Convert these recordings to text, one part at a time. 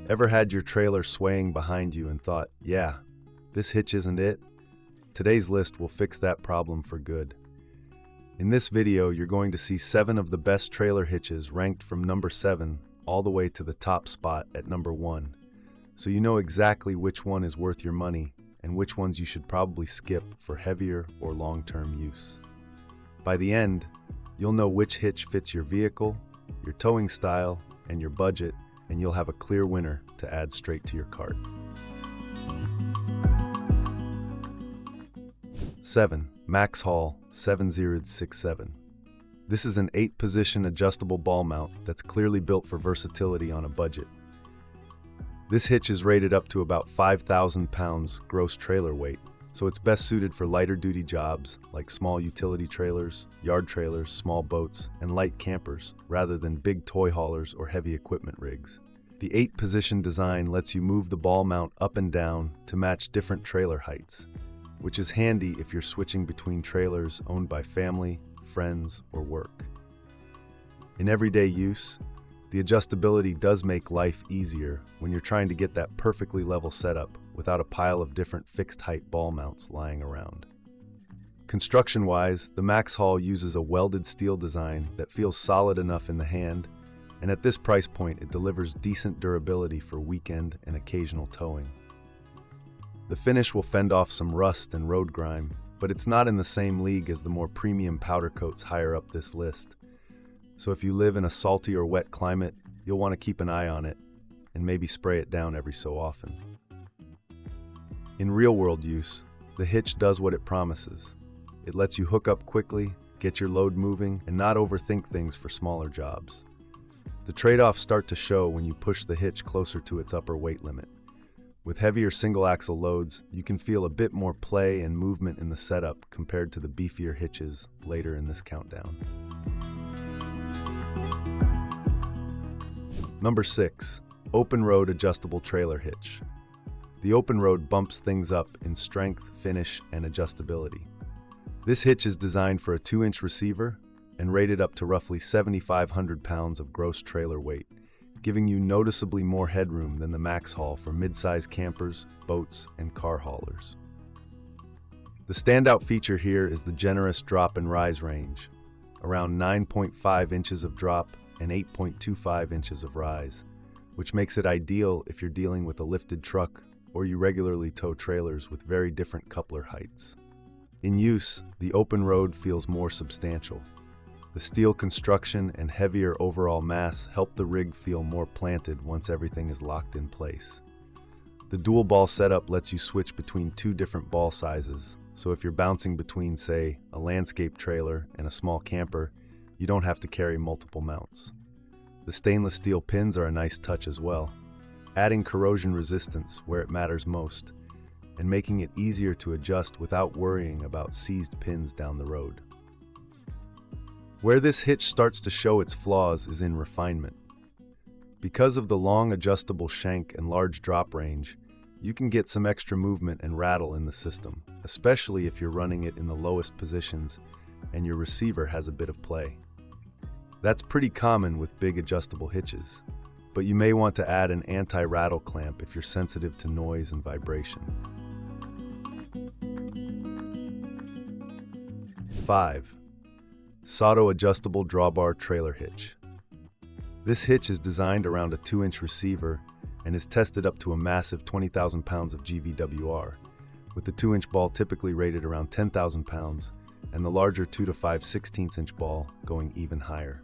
Ever had your trailer swaying behind you and thought, yeah, this hitch isn't it? Today's list will fix that problem for good. In this video, you're going to see 7 of the best trailer hitches ranked from number 7 all the way to the top spot at number 1. So you know exactly which one is worth your money and which ones you should probably skip for heavier or long-term use. By the end, you'll know which hitch fits your vehicle, your towing style, and your budget, and you'll have a clear winner to add straight to your cart. 7. MaxxHaul 7067. This is an 8-position adjustable ball mount that's clearly built for versatility on a budget. This hitch is rated up to about 5,000 pounds gross trailer weight, so it's best suited for lighter duty jobs like small utility trailers, yard trailers, small boats, and light campers, rather than big toy haulers or heavy equipment rigs. The 8-position design lets you move the ball mount up and down to match different trailer heights, which is handy if you're switching between trailers owned by family, friends, or work. In everyday use, the adjustability does make life easier when you're trying to get that perfectly level setup without a pile of different fixed-height ball mounts lying around. Construction-wise, the MaxxHaul uses a welded steel design that feels solid enough in the hand, and at this price point it delivers decent durability for weekend and occasional towing. The finish will fend off some rust and road grime, but it's not in the same league as the more premium powder coats higher up this list. So if you live in a salty or wet climate, you'll want to keep an eye on it and maybe spray it down every so often. In real-world use, the hitch does what it promises. It lets you hook up quickly, get your load moving, and not overthink things for smaller jobs. The trade-offs start to show when you push the hitch closer to its upper weight limit. With heavier single-axle loads, you can feel a bit more play and movement in the setup compared to the beefier hitches later in this countdown. Number 6. OPENROAD Adjustable Trailer Hitch. The OPENROAD bumps things up in strength, finish, and adjustability. This hitch is designed for a 2-inch receiver and rated up to roughly 7,500 pounds of gross trailer weight, giving you noticeably more headroom than the MaxxHaul for mid-size campers, boats, and car haulers. The standout feature here is the generous drop and rise range, around 9.5 inches of drop and 8.25 inches of rise, which makes it ideal if you're dealing with a lifted truck or you regularly tow trailers with very different coupler heights. In use, the OPENROAD feels more substantial. The steel construction and heavier overall mass help the rig feel more planted once everything is locked in place. The dual ball setup lets you switch between 2 different ball sizes, so if you're bouncing between, say, a landscape trailer and a small camper, you don't have to carry multiple mounts. The stainless steel pins are a nice touch as well, adding corrosion resistance where it matters most, and making it easier to adjust without worrying about seized pins down the road. Where this hitch starts to show its flaws is in refinement. Because of the long adjustable shank and large drop range, you can get some extra movement and rattle in the system, especially if you're running it in the lowest positions and your receiver has a bit of play. That's pretty common with big adjustable hitches, but you may want to add an anti-rattle clamp if you're sensitive to noise and vibration. 5. Psauto Adjustable Drawbar Trailer Hitch. This hitch is designed around a 2-inch receiver and is tested up to a massive 20,000 pounds of GVWR, with the 2-inch ball typically rated around 10,000 pounds and the larger 2 to 5/16-inch ball going even higher.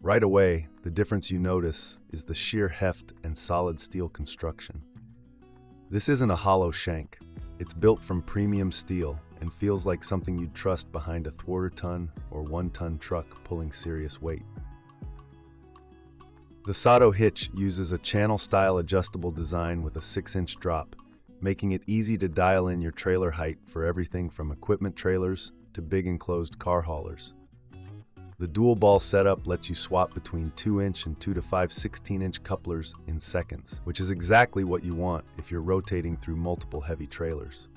Right away, the difference you notice is the sheer heft and solid steel construction. This isn't a hollow shank. It's built from premium steel and feels like something you'd trust behind a 1/4-ton or 1-ton truck pulling serious weight. The Psauto hitch uses a channel-style adjustable design with a 6-inch drop, making it easy to dial in your trailer height for everything from equipment trailers to big enclosed car haulers. The dual ball setup lets you swap between 2-inch and 2 to 5/16-inch couplers in seconds, which is exactly what you want if you're rotating through multiple heavy trailers.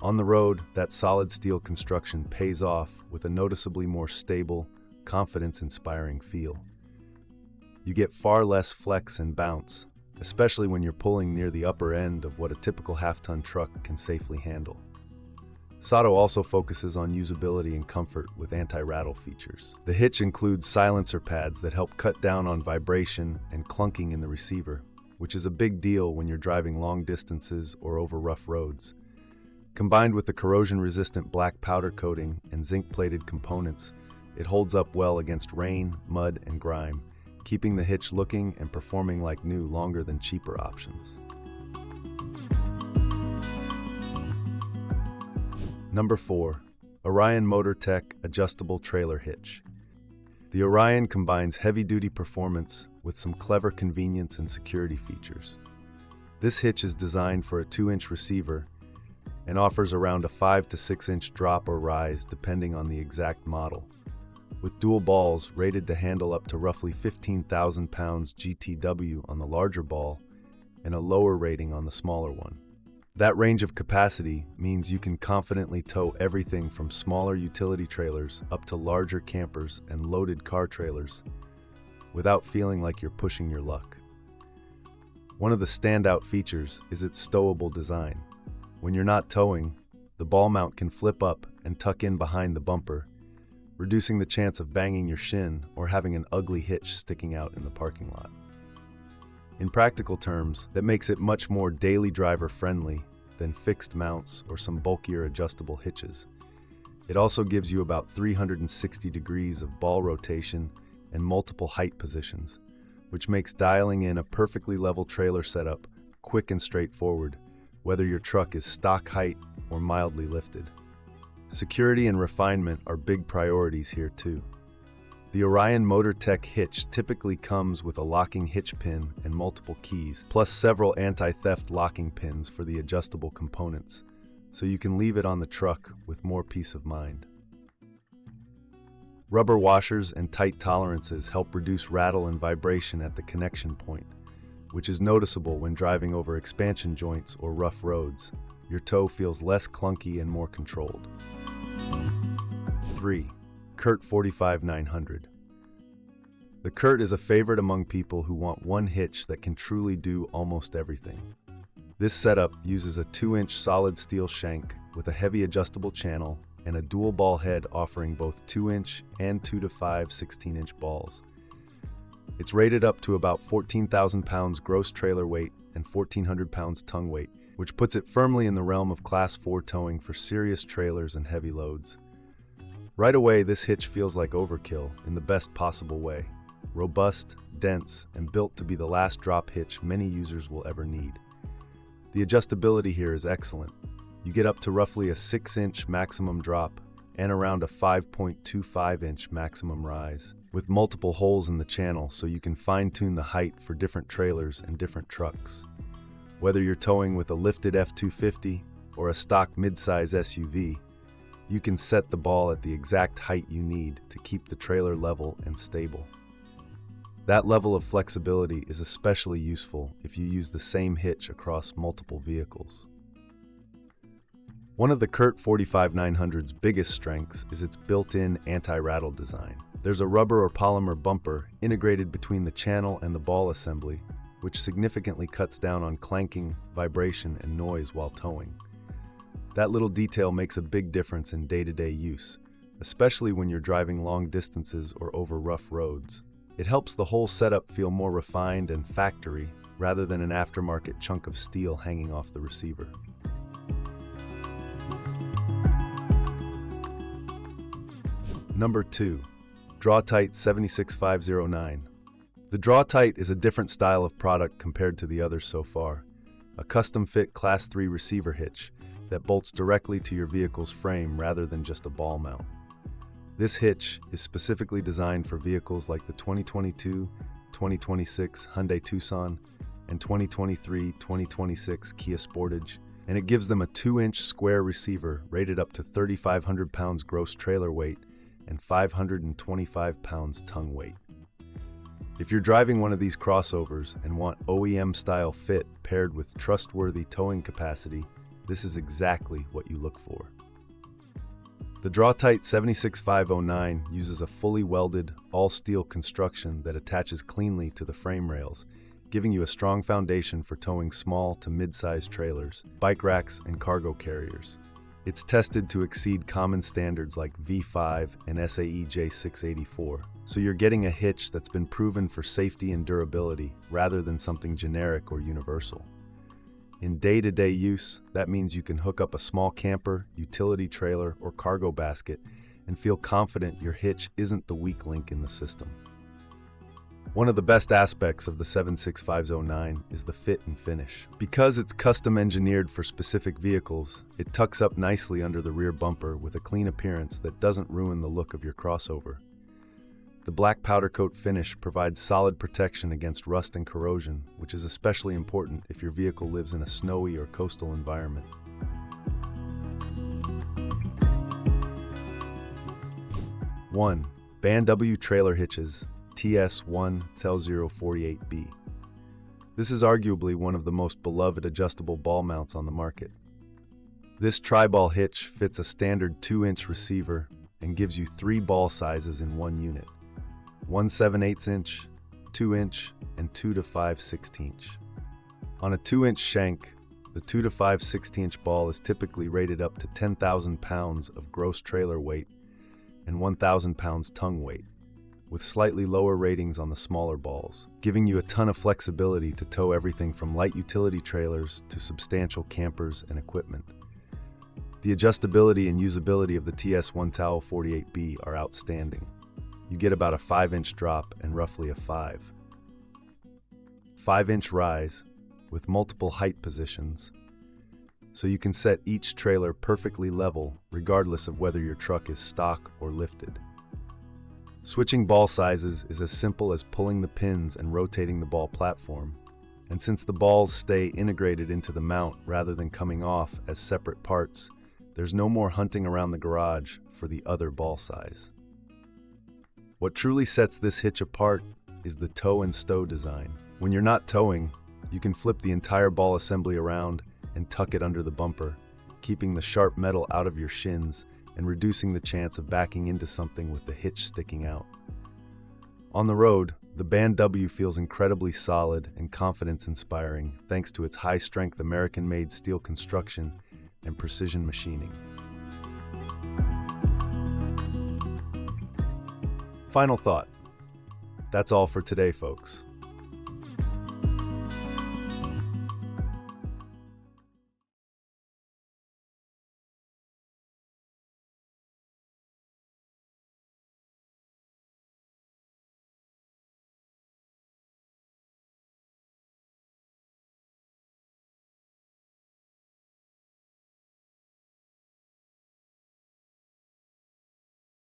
On the road, that solid steel construction pays off with a noticeably more stable, confidence-inspiring feel. You get far less flex and bounce, especially when you're pulling near the upper end of what a typical half-ton truck can safely handle. Psauto also focuses on usability and comfort with anti-rattle features. The hitch includes silencer pads that help cut down on vibration and clunking in the receiver, which is a big deal when you're driving long distances or over rough roads. Combined with the corrosion-resistant black powder coating and zinc-plated components, it holds up well against rain, mud, and grime, keeping the hitch looking and performing like new longer than cheaper options. Number 4. Orion MotorTech Adjustable Trailer Hitch. The Orion combines heavy-duty performance with some clever convenience and security features. This hitch is designed for a 2-inch receiver and offers around a 5 to 6-inch drop or rise depending on the exact model, with dual balls rated to handle up to roughly 15,000 pounds GTW on the larger ball and a lower rating on the smaller one. That range of capacity means you can confidently tow everything from smaller utility trailers up to larger campers and loaded car trailers without feeling like you're pushing your luck. One of the standout features is its stowable design. When you're not towing, the ball mount can flip up and tuck in behind the bumper, reducing the chance of banging your shin or having an ugly hitch sticking out in the parking lot. In practical terms, that makes it much more daily driver friendly than fixed mounts or some bulkier adjustable hitches. It also gives you about 360 degrees of ball rotation and multiple height positions, which makes dialing in a perfectly level trailer setup quick and straightforward, whether your truck is stock height or mildly lifted. Security and refinement are big priorities here too. The Orion MotorTech hitch typically comes with a locking hitch pin and multiple keys, plus several anti-theft locking pins for the adjustable components, so you can leave it on the truck with more peace of mind. Rubber washers and tight tolerances help reduce rattle and vibration at the connection point, which is noticeable when driving over expansion joints or rough roads. Your tow feels less clunky and more controlled. 3. CURT 45900. The CURT is a favorite among people who want one hitch that can truly do almost everything. This setup uses a 2-inch solid steel shank with a heavy adjustable channel and a dual ball head offering both 2-inch and 2 to 5 16-inch balls. It's rated up to about 14,000 pounds gross trailer weight and 1,400 pounds tongue weight, which puts it firmly in the realm of Class 4 towing for serious trailers and heavy loads. Right away, this hitch feels like overkill in the best possible way. Robust, dense, and built to be the last drop hitch many users will ever need. The adjustability here is excellent. You get up to roughly a 6-inch maximum drop and around a 5.25-inch maximum rise, with multiple holes in the channel so you can fine-tune the height for different trailers and different trucks. Whether you're towing with a lifted F-250 or a stock midsize SUV, you can set the ball at the exact height you need to keep the trailer level and stable. That level of flexibility is especially useful if you use the same hitch across multiple vehicles. One of the CURT 45900's biggest strengths is its built-in anti-rattle design. There's a rubber or polymer bumper integrated between the channel and the ball assembly, which significantly cuts down on clanking, vibration, and noise while towing. That little detail makes a big difference in day-to-day use, especially when you're driving long distances or over rough roads. It helps the whole setup feel more refined and factory rather than an aftermarket chunk of steel hanging off the receiver. Number 2. Draw-Tite 76509. The Draw-Tite is a different style of product compared to the others so far. A custom-fit Class 3 receiver hitch that bolts directly to your vehicle's frame rather than just a ball mount. This hitch is specifically designed for vehicles like the 2022, 2026 Hyundai Tucson, and 2023-2026 Kia Sportage, and it gives them a 2-inch square receiver rated up to 3,500 pounds gross trailer weight and 525 pounds tongue weight. If you're driving one of these crossovers and want OEM-style fit paired with trustworthy towing capacity, this is exactly what you look for. The Draw-Tite 76509 uses a fully welded, all-steel construction that attaches cleanly to the frame rails, giving you a strong foundation for towing small to mid-sized trailers, bike racks, and cargo carriers. It's tested to exceed common standards like V5 and SAE J684, so you're getting a hitch that's been proven for safety and durability rather than something generic or universal. In day-to-day use, that means you can hook up a small camper, utility trailer, or cargo basket and feel confident your hitch isn't the weak link in the system. One of the best aspects of the 76509 is the fit and finish. Because it's custom engineered for specific vehicles, it tucks up nicely under the rear bumper with a clean appearance that doesn't ruin the look of your crossover. The black powder coat finish provides solid protection against rust and corrosion, which is especially important if your vehicle lives in a snowy or coastal environment. One, Band W Trailer Hitches TS1Tel048B. This is arguably one of the most beloved adjustable ball mounts on the market. This tri-ball hitch fits a standard 2-inch receiver and gives you 3 ball sizes in one unit: 1 7/8 inch, 2 inch, and 2 to 5 16-inch. On a 2-inch shank, the 2 to 5 16-inch ball is typically rated up to 10,000 pounds of gross trailer weight and 1,000 pounds tongue weight, with slightly lower ratings on the smaller balls, giving you a ton of flexibility to tow everything from light utility trailers to substantial campers and equipment. The adjustability and usability of the TS1Tel48B are outstanding. You get about a 5-inch drop and roughly a 5-inch rise with multiple height positions, so you can set each trailer perfectly level regardless of whether your truck is stock or lifted. Switching ball sizes is as simple as pulling the pins and rotating the ball platform, and since the balls stay integrated into the mount rather than coming off as separate parts, there's no more hunting around the garage for the other ball size. What truly sets this hitch apart is the tow and stow design. When you're not towing, you can flip the entire ball assembly around and tuck it under the bumper, keeping the sharp metal out of your shins and reducing the chance of backing into something with the hitch sticking out. On the road, the Band W feels incredibly solid and confidence-inspiring thanks to its high-strength American-made steel construction and precision machining. Final thought. That's all for today, folks.